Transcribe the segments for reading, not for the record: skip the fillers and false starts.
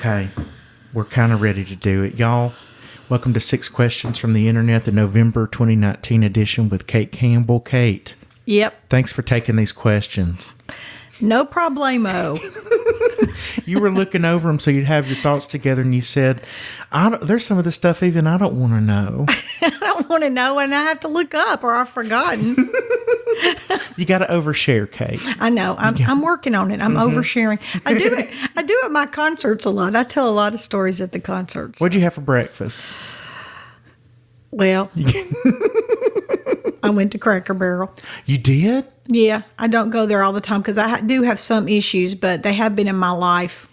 Okay. We're kind of ready to do it. Y'all, welcome to 6 Questions from the Internet, the November 2019 edition with Kate Campbell. Kate. Yep. Thanks for taking these questions. No problemo. You were looking over them so you'd have your thoughts together, and you said, there's some of the stuff even I don't want to know. I don't want to know, and I have to look up or I've forgotten. You got to overshare, Kate. I know. I'm working on it. I'm oversharing. I do it. I do it at my concerts a lot. I tell a lot of stories at the concerts. What'd you have for breakfast? Well, I went to Cracker Barrel. You did? Yeah, I don't go there all the time because I do have some issues, but they have been in my life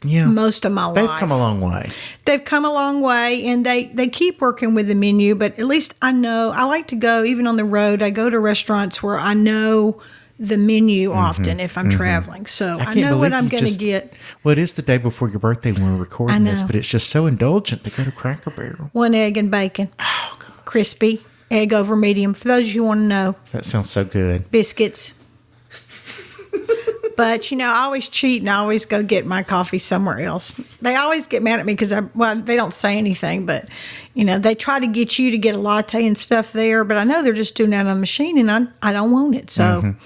most of my life. They've come a long way. They've come a long way, and they keep working with the menu, but at least I know. I like to go, even on the road, I go to restaurants where I know the menu often if I'm traveling. So I know what I'm going to get. Well, it is the day before your birthday when we're recording this, but it's just so indulgent to go to Cracker Barrel. 1 egg and bacon. Oh, God. Crispy. Egg over medium. For those of you who want to know. That sounds so good. Biscuits. But, I always cheat and I always go get my coffee somewhere else. They always get mad at me because, they don't say anything, but, they try to get you to get a latte and stuff there, but I know they're just doing that on a machine and I don't want it. So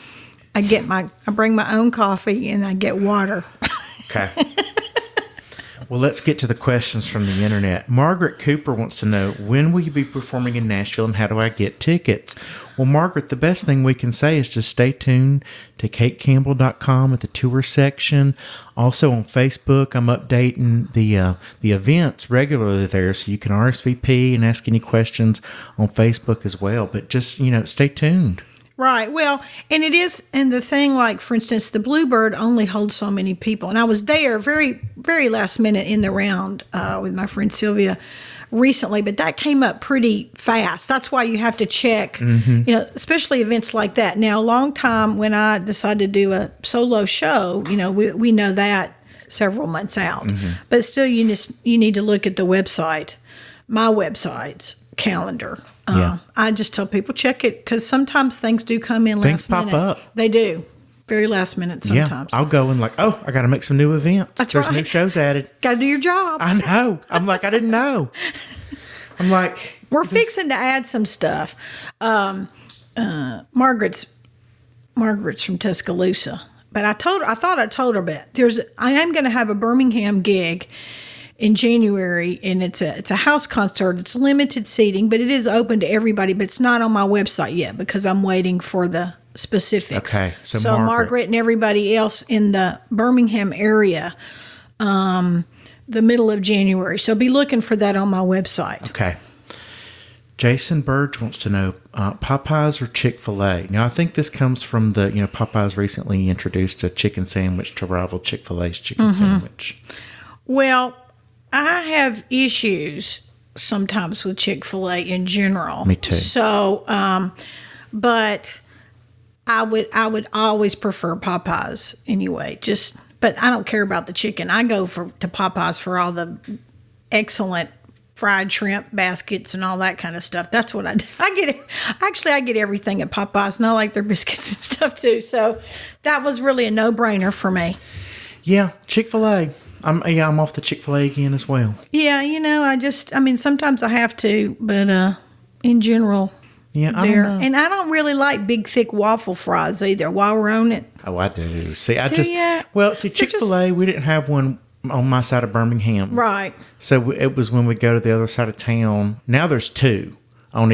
I bring my own coffee and I get water. Okay. Well, let's get to the questions from the internet. Margaret Cooper wants to know, when will you be performing in Nashville and how do I get tickets? Well, Margaret, the best thing we can say is just stay tuned to katecampbell.com at the tour section. Also on Facebook, I'm updating the events regularly there, so you can RSVP and ask any questions on Facebook as well. But just, stay tuned. Right. Well, and it is, and the thing, like, for instance, the Bluebird only holds so many people. And I was there very, very last minute in the round with my friend Sylvia recently, but that came up pretty fast. That's why you have to check, especially events like that. Now, a long time when I decided to do a solo show, we know that several months out. But still, you need to look at the website, my website's calendar. I just tell people check it because sometimes things do come in last minute. Things pop up. They do. Very last minute sometimes. Yeah, I'll go and I got to make some new events. There's new shows added. Got to do your job. I know. I'm like, I didn't know. I'm like. We're fixing to add some stuff. Margaret's from Tuscaloosa. But I thought I told her about I am going to have a Birmingham gig in January, and it's a house concert. It's limited seating, but it is open to everybody, but it's not on my website yet because I'm waiting for the specifics. Okay, so Margaret and everybody else in the Birmingham area, the middle of January. So be looking for that on my website. Okay. Jason Burge wants to know, Popeyes or Chick-Fil-A? Now, I think this comes from Popeyes recently introduced a chicken sandwich to rival Chick-fil-A's chicken sandwich. Well, I have issues sometimes with Chick-fil-A in general. Me too. So, but I would always prefer Popeyes anyway. But I don't care about the chicken. I go to Popeyes for all the excellent fried shrimp baskets and all that kind of stuff. That's what I do. I get everything at Popeyes, and I like their biscuits and stuff too. So that was really a no-brainer for me. Yeah, Chick-fil-A. I'm off the Chick-fil-A again as well. Yeah, sometimes I have to, but in general, I don't know. And I don't really like big, thick waffle fries either while we're on it. Oh, I do. See, They're Chick-fil-A, we didn't have one on my side of Birmingham. Right. So it was when we go to the other side of town. Now there's 2. One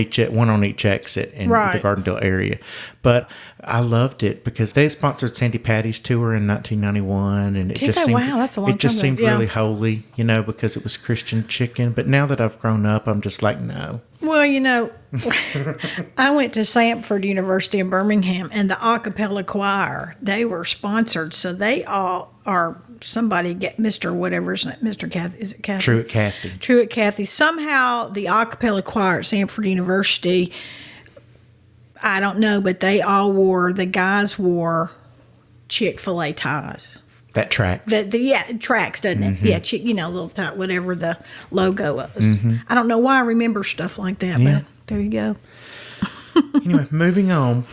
on each exit in the Gardendale area. But I loved it because they sponsored Sandy Patty's tour in 1991, and that's a long time. It just seemed really holy, because it was Christian chicken. But now that I've grown up, I'm just like, no. Well, I went to Samford University in Birmingham, and the a cappella choir, they were sponsored, so they all are somebody get Mr. whatever's name, Mr. Kathy, is it Kathy? Truett Kathy. Somehow the a cappella choir at Samford University, I don't know, but the guys wore Chick-fil-A ties. That tracks. It tracks, doesn't it? Yeah, little tie, whatever the logo was. I don't know why I remember stuff like that, but there you go. Anyway, moving on.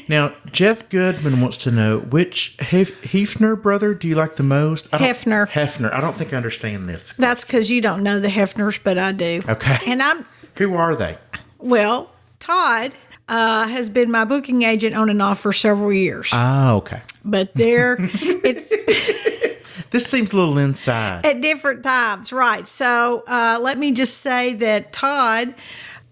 Now, Jeff Goodman wants to know, which Hefner brother do you like the most? Hefner. Hefner. I don't think I understand this. That's because you don't know the Hefners, but I do. Okay. And Who are they? well, Todd has been my booking agent on and off for several years. Oh, okay. But it's This seems a little inside. at different times, right? So let me just say that Todd,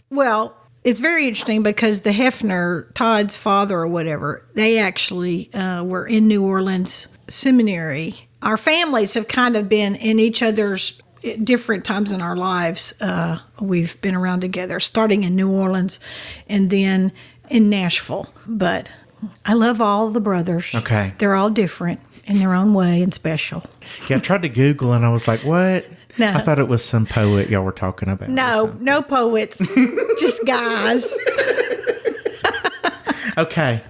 well, it's very interesting because the Hefner, Todd's father or whatever, they actually were in New Orleans Seminary. Our families have kind of been in each other's different times in our lives. We've been around together, starting in New Orleans and then in Nashville. But I love all the brothers. Okay. They're all different in their own way and special. Yeah, I tried to Google and I was like, what? No. I thought it was some poet y'all were talking about. No poets, just guys. Okay.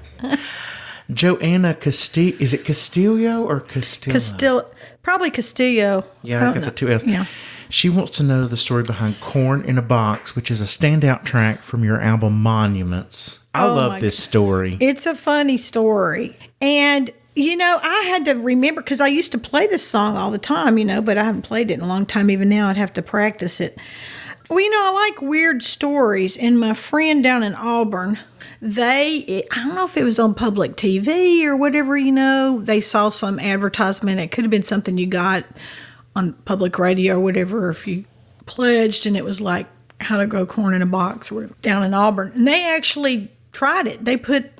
Joanna Castillo. Is it Castillo or Castillo? Probably Castillo. Yeah, I got the two L's. Yeah. She wants to know the story behind Corn in a Box, which is a standout track from your album Monuments. I love this story. It's a funny story. And, I had to remember, because I used to play this song all the time, but I haven't played it in a long time. Even now, I'd have to practice it. Well, I like weird stories. And my friend down in Auburn, I don't know if it was on public TV or whatever, they saw some advertisement. It could have been something you got on public radio or whatever, if you pledged, and it was like how to grow corn in a box or whatever, down in Auburn. And they actually tried it. They put,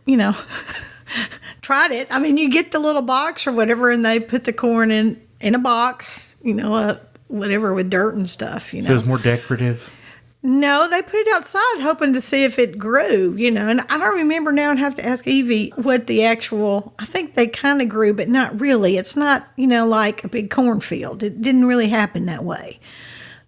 tried it. I mean, you get the little box or whatever, and they put the corn in a box, whatever, with dirt and stuff, So it was more decorative? No, they put it outside hoping to see if it grew, and I don't remember now. I'd have to ask Evie what the actual, I think they kind of grew, but not really. It's not, like a big cornfield. It didn't really happen that way.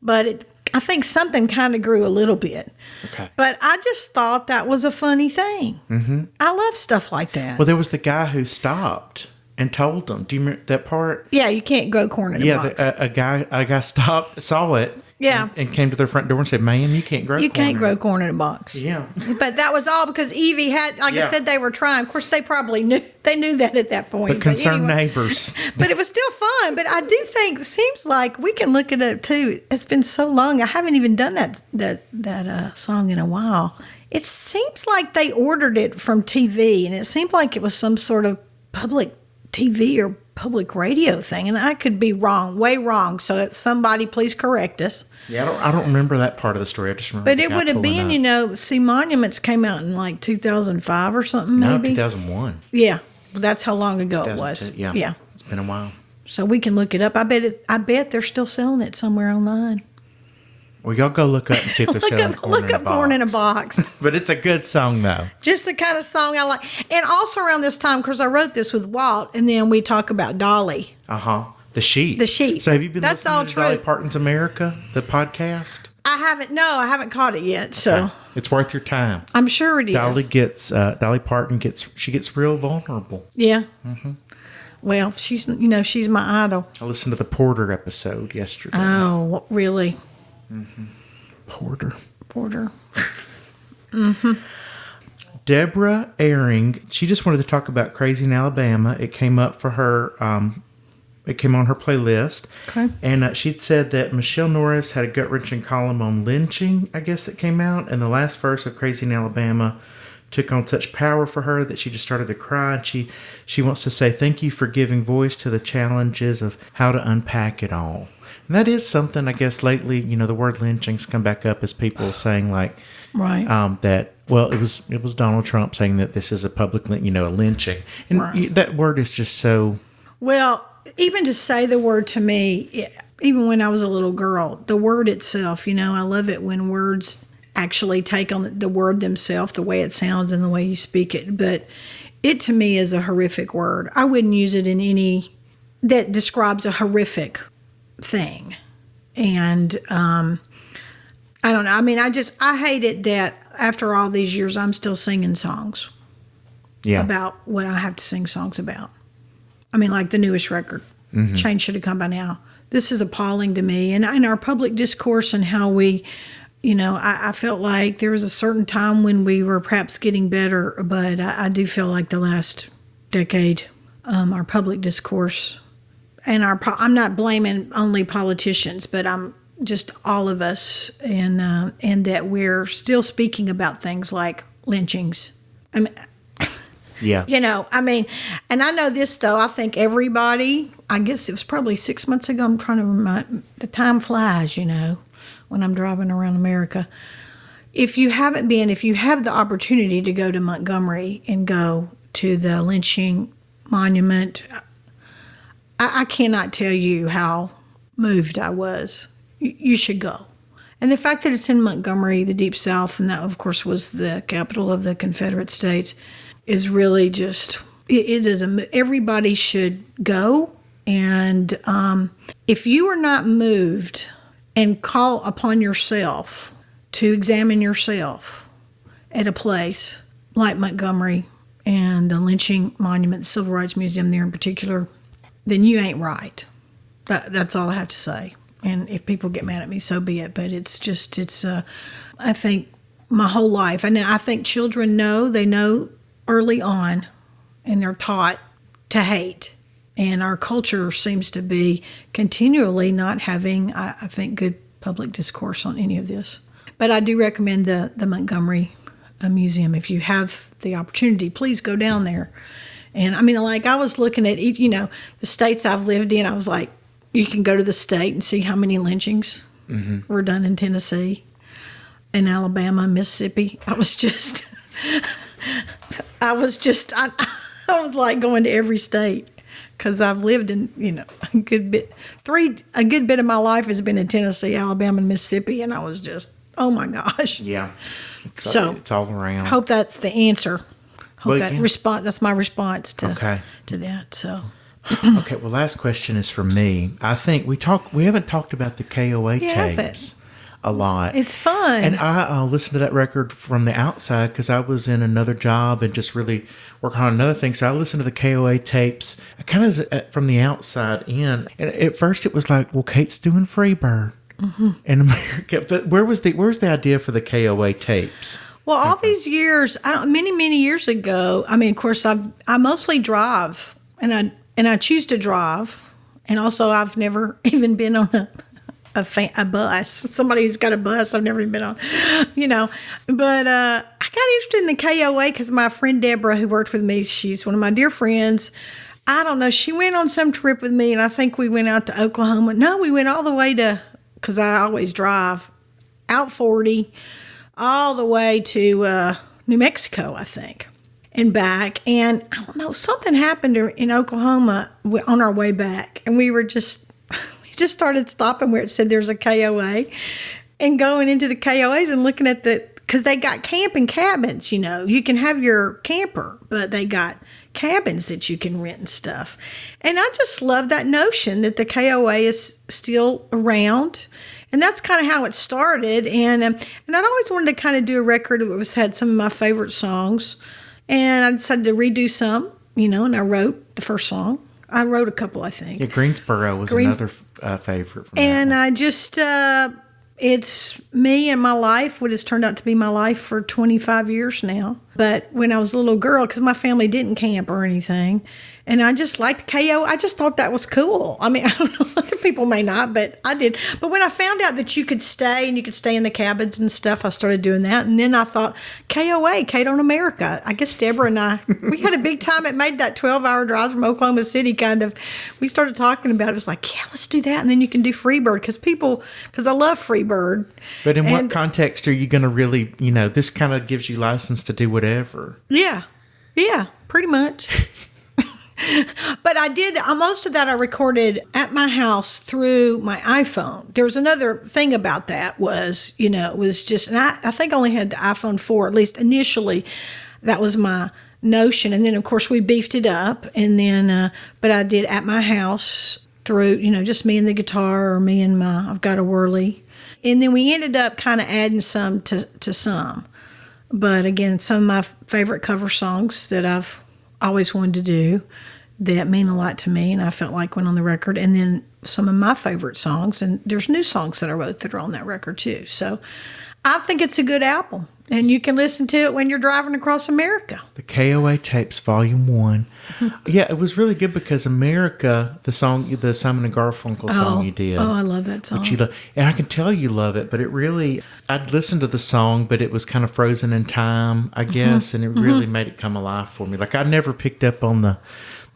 But I think something kind of grew a little bit. Okay. But I just thought that was a funny thing. Mm-hmm. I love stuff like that. Well, there was the guy who stopped and told them. Do you remember that part? Yeah, you can't grow corn in a box. A guy stopped, saw it. Yeah. And came to their front door and said, "Man, you can't grow corn. You can't grow corn in a box." Yeah. But that was all because Evie had, I said, they were trying. Of course, they probably knew that at that point. But concerned neighbors. But it was still fun. But I do think, it seems like we can look it up too. It's been so long. I haven't even done that song in a while. It seems like they ordered it from TV, and it seemed like it was some sort of public TV or public radio thing, and I could be wrong, way wrong. So that somebody please correct us. Yeah, I don't remember that part of the story. I just remember. But it would have been, see, Monuments came out in like 2005 or something, maybe. 2001. Yeah, that's how long ago it was. Yeah, it's been a while. So we can look it up. I bet they're still selling it somewhere online. Well, y'all go look up and see if they're selling corn in a box. But it's a good song, though. Just the kind of song I like. And also around this time, because I wrote this with Walt, and then we talk about Dolly. The Sheep. The Sheep. So have you been That's listening all to true. Dolly Parton's America, the podcast? I haven't caught it yet. So it's worth your time. I'm sure it is. Dolly Parton gets real vulnerable. Yeah. Mm-hmm. Well, she's my idol. I listened to the Porter episode yesterday. Oh, really? Mm-hmm. Porter. Mm-hmm. Deborah Airing, she just wanted to talk about Crazy in Alabama. It came up for her. It came on her playlist. Okay. And she'd said that Michelle Norris had a gut-wrenching column on lynching, I guess, that came out. And the last verse of Crazy in Alabama took on such power for her that she just started to cry. And she wants to say thank you for giving voice to the challenges of how to unpack it all. And that is something, I guess, lately, the word lynching's come back up as people saying, like, right. That, well, it was Donald Trump saying that this is a public, a lynching. And right. That word is just so... Well, even to say the word to me, even when I was a little girl, the word itself, I love it when words actually take on the word themselves, the way it sounds and the way you speak it. But it, to me, is a horrific word. I wouldn't use it in any that describes a horrific thing. And I don't know. I mean, I hate it that after all these years, I'm still singing songs about what I have to sing songs about. I mean, like the newest record, Change Should Have Come By Now. This is appalling to me. And in our public discourse and how we I felt like there was a certain time when we were perhaps getting better, but I do feel like the last decade, our public discourse and I'm not blaming only politicians, but I'm just all of us, and that we're still speaking about things like lynchings. I mean, yeah, and I know this though. I think everybody. I guess it was probably 6 months ago. I'm trying to remind. The time flies, when I'm driving around America. If you have the opportunity to go to Montgomery and go to the lynching monument, I cannot tell you how moved I was. You should go. And the fact that it's in Montgomery, the Deep South, and that, of course, was the capital of the Confederate States, is really just, it is, everybody should go. And if you are not moved and call upon yourself to examine yourself at a place like Montgomery and the lynching monument, the Civil Rights Museum there in particular, then you ain't right. That's all I have to say. And if people get mad at me, so be it. But I think my whole life, and I think children they know early on, and they're taught to hate. And our culture seems to be continually not having, I think, good public discourse on any of this. But I do recommend the Montgomery Museum. If you have the opportunity, please go down there. And I was looking at each, the states I've lived in. I was like, you can go to the state and see how many lynchings were done in Tennessee, in Alabama, Mississippi. I was like going to every state because I've lived in, a good bit of my life has been in Tennessee, Alabama, and Mississippi. And I was just, oh my gosh. Yeah. It's all around. Hope that's the answer. That's my response to that. So, okay. Well, last question is for me. I think we haven't talked about the KOA tapes a lot. It's fun, and I listened to that record from the outside because I was in another job and just really working on another thing. So I listened to the KOA tapes. I kind of from the outside in, and at first it was like, well, Kate's doing Freebird in America, but where's the idea for the KOA tapes? Well, all these years, many years ago. Of course, I mostly drive, and I choose to drive, and also I've never even been on a bus. Somebody who's got a bus I've never even been on, But I got interested in the KOA because my friend Deborah, who worked with me, she's one of my dear friends. I don't know. She went on some trip with me, and I think we went out to Oklahoma. No, we went all the way to, because I always drive, out 40. All the way to New Mexico, I think, and back. And I don't know, something happened in Oklahoma on our way back. And we just started stopping where it said there's a KOA and going into the KOAs and looking at because they got camping cabins, You can have your camper, but they got cabins that you can rent and stuff. And I just love that notion that the KOA is still around. And that's kind of how it started. And I'd always wanted to kind of do a record that had some of my favorite songs. And I decided to redo some, and I wrote the first song. I wrote a couple, I think. Yeah, Greensboro was another favorite from and I just, it's me and my life, what has turned out to be my life for 25 years now. But when I was a little girl, because my family didn't camp or anything, and I just liked KO. I just thought that was cool. I don't know, other people may not, but I did. But when I found out that you could stay in the cabins and stuff, I started doing that. And then I thought, KOA, Kate on America. I guess Deborah and I, we had a big time. It made that 12-hour drive from Oklahoma City kind of. We started talking about it. It's like, yeah, let's do that. And then you can do Freebird because I love Freebird. But in what context are you going to really, this kind of gives you license to do whatever? Yeah, pretty much. But I did, most of that I recorded at my house through my iPhone. There was another thing about that was, it was just, and I think I only had the iPhone 4, at least initially. That was my notion. And then, of course, we beefed it up. And then, but I did at my house through, just me and the guitar or me and I've got a whirly. And then we ended up kind of adding some to some. But again, some of my favorite cover songs that I've always wanted to do that mean a lot to me and I felt like went on the record. And then some of my favorite songs, and there's new songs that I wrote that are on that record too. So I think it's a good album, and you can listen to it when you're driving across America. The KOA Tapes, Volume 1. Yeah, it was really good because America, the song, the Simon and Garfunkel song you did. Oh, I love that song. And I can tell you love it, but it really, I'd listened to the song, but it was kind of frozen in time, I guess, and it really made it come alive for me. Like, I never picked up on the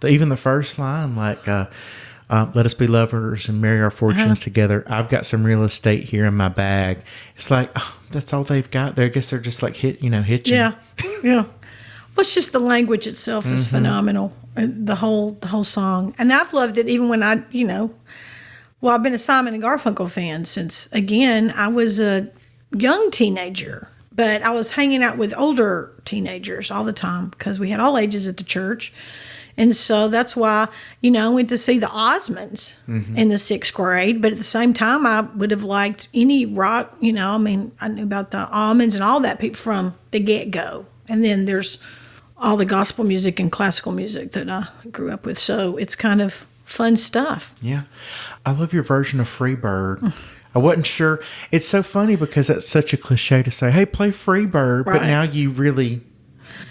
even the first line, like, let us be lovers and marry our fortunes together. I've got some real estate here in my bag. It's like, oh, that's all they've got there. I guess they're just like hitching. Yeah. Well, it's just the language itself is phenomenal. The whole song. And I've loved it even when I've been a Simon and Garfunkel fan since, again, I was a young teenager. But I was hanging out with older teenagers all the time because we had all ages at the church. And so that's why, I went to see the Osmonds in the 6th grade. But at the same time, I would have liked any rock, I knew about the Almonds and all that people from the get-go. And then there's all the gospel music and classical music that I grew up with. So it's kind of fun stuff. Yeah. I love your version of Freebird. I wasn't sure. It's so funny because that's such a cliche to say, hey, play Freebird. Right. But now you really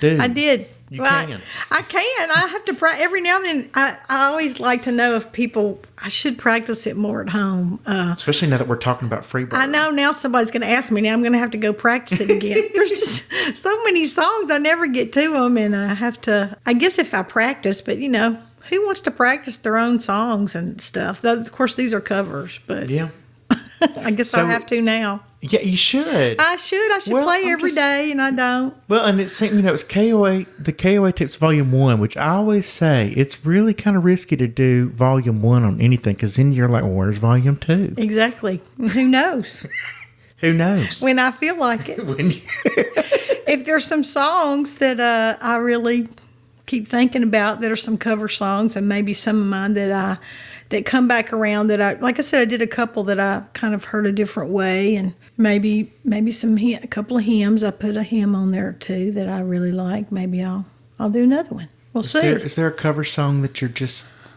do. I did. You can. I can. I have to practice. Every now and then, I always like to know if people, I should practice it more at home. Especially now that we're talking about Freebird. I know now somebody's going to ask me. Now I'm going to have to go practice it again. There's just so many songs, I never get to them. And I have to, I guess if I practice, but who wants to practice their own songs and stuff? Though, of course, these are covers, but yeah. I guess I have to now. Yeah, you should. I should play every day, and I don't. Well, and it's it's the KOA Tapes Volume 1, which I always say it's really kind of risky to do Volume 1 on anything because then you're like, well, where's Volume 2? Exactly. Who knows? Who knows? When I feel like it. If there's some songs that I really keep thinking about that are some cover songs, and maybe some of mine that come back around that like I said, I did a couple that I kind of heard a different way, and maybe a couple of hymns. I put a hymn on there too that I really like. Maybe I'll do another one. We'll see. Is there a cover song that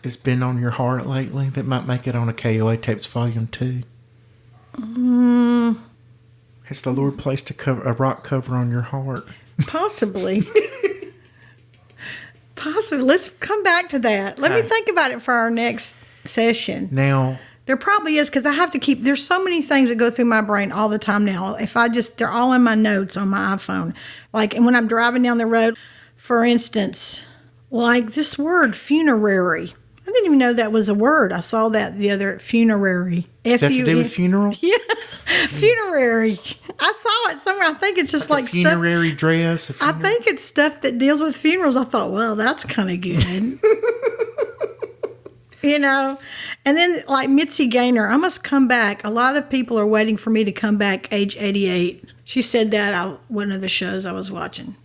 has been on your heart lately that might make it on a KOA Tapes Volume 2? Has the Lord placed a rock cover on your heart? Possibly. Possibly. Let's come back to that. Let me think about it for our next session. Now, there probably is, because I have to there's so many things that go through my brain all the time now. They're all in my notes on my iPhone. Like, and when I'm driving down the road, for instance, like this word, funerary. I didn't even know that was a word. I saw that the other, funerary. Does that have to do with funerals? Yeah, funerary. I saw it somewhere. I think it's just like funerary stuff. Dress. I think it's stuff that deals with funerals. I thought, well, that's kind of good. And then like Mitzi Gaynor, I must come back. A lot of people are waiting for me to come back age 88. She said that on one of the shows I was watching.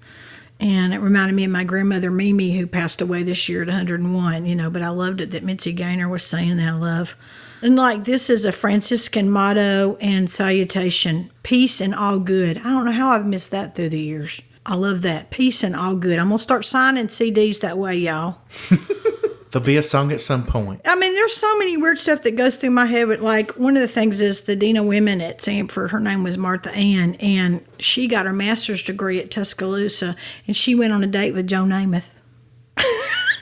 And it reminded me of my grandmother, Mimi, who passed away this year at 101, but I loved it that Mitzi Gaynor was saying that, love. And like, this is a Franciscan motto and salutation, peace and all good. I don't know how I've missed that through the years. I love that, peace and all good. I'm going to start signing CDs that way, y'all. There'll be a song at some point. I mean, there's so many weird stuff that goes through my head. But like, one of the things is the Dean of Women at Samford, her name was Martha Ann, and she got her master's degree at Tuscaloosa, and she went on a date with Joe Namath.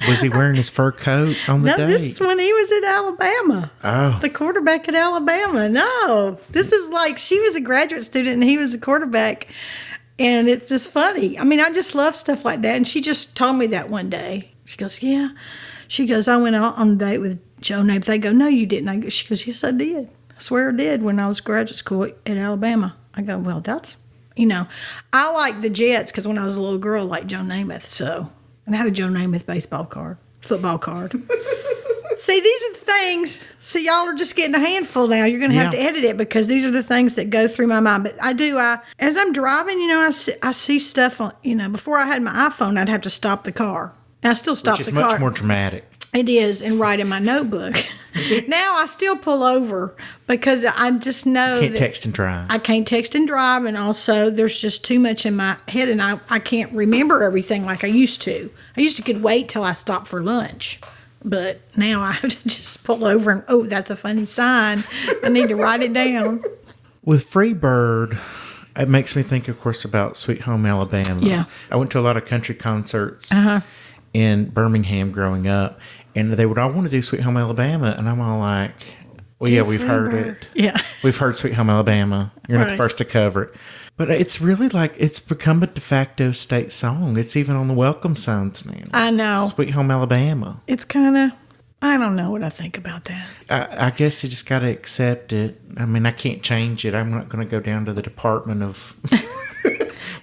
Was he wearing his fur coat on the date? No, this is when he was at Alabama. Oh. The quarterback at Alabama. No, this is like, she was a graduate student and he was a quarterback. And it's just funny. I mean, I just love stuff like that. And she just told me that one day. She goes, yeah. She goes, I went out on a date with Joe Namath. They go, no, you didn't. She goes, yes, I did. I swear I did when I was graduate school at Alabama. I go, well, that's, I like the Jets because when I was a little girl, I liked Joe Namath. So, and I had a Joe Namath football card. See, these are the things. See, y'all are just getting a handful now. You're going to have to edit it because these are the things that go through my mind. But as I'm driving, I see stuff on, before I had my iPhone, I'd have to stop the car. And I still stop the car. Which is much more dramatic. It is, and write in my notebook. Now I still pull over because I just know you can't text and drive. I can't text and drive, and also there's just too much in my head, and I can't remember everything like I used to. I used to could wait till I stopped for lunch, but now I have to just pull over and, that's a funny sign. I need to write it down. With Freebird, It makes me think, of course, about Sweet Home Alabama. Yeah. I went to a lot of country concerts in Birmingham growing up, and they would all want to do Sweet Home Alabama, and I'm all like, well, yeah, we've heard it. Yeah. We've heard Sweet Home Alabama. You're not the first to cover it. But it's really like, it's become a de facto state song. It's even on the welcome signs now. I know. Sweet Home Alabama. It's kind of, I don't know what I think about that. I guess you just got to accept it. I mean, I can't change it. I'm not going to go down to the Department of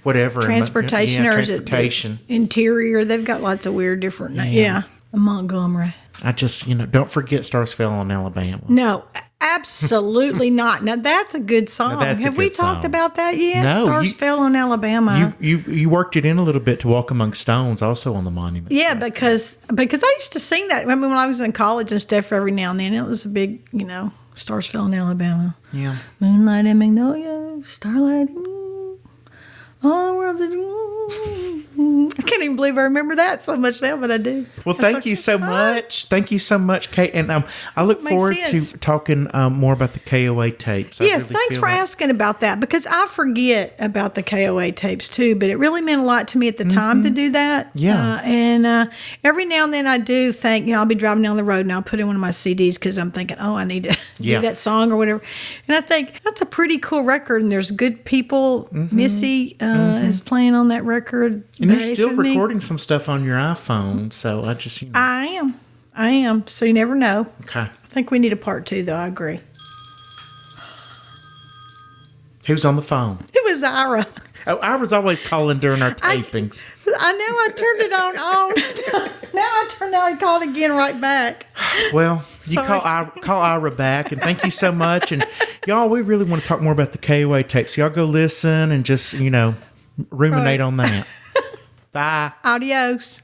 whatever. Transportation, or transportation. Is it the Interior? They've got lots of weird different names. Yeah. Montgomery. I just, don't forget Stars Fell on Alabama. No, absolutely not. Now, that's a good song. Have we talked about that yet? No. Stars Fell on Alabama. You worked it in a little bit to Walk Among Stones, also on the Monument. Yeah, because I used to sing that. I mean, when I was in college and stuff, every now and then, it was a big, Stars Fell in Alabama. Yeah. Moonlight in Magnolia, starlight in all the world's I can't even believe I remember that so much now, but I do. Well, thank you so much. Thank you so much, Kate. And I look forward to talking more about the KOA tapes. Yes, thanks for asking about that, because I forget about the KOA tapes too, but it really meant a lot to me at the time to do that. Yeah. And every now and then I do think, I'll be driving down the road and I'll put in one of my CDs because I'm thinking, I need to do that song or whatever. And I think that's a pretty cool record, and there's good people. Missy is playing on that record. And you're still recording some stuff on your iPhone, so I just, I am. So you never know. Okay. I think we need a part 2, though. I agree. Who's on the phone? It was Ira. Oh, Ira's always calling during our tapings. I know. I turned it on. Now I called again right back. Well, you call Ira back, and thank you so much. And y'all, we really want to talk more about the KOA tapes. So y'all go listen and just, ruminate on that. Bye. Adios.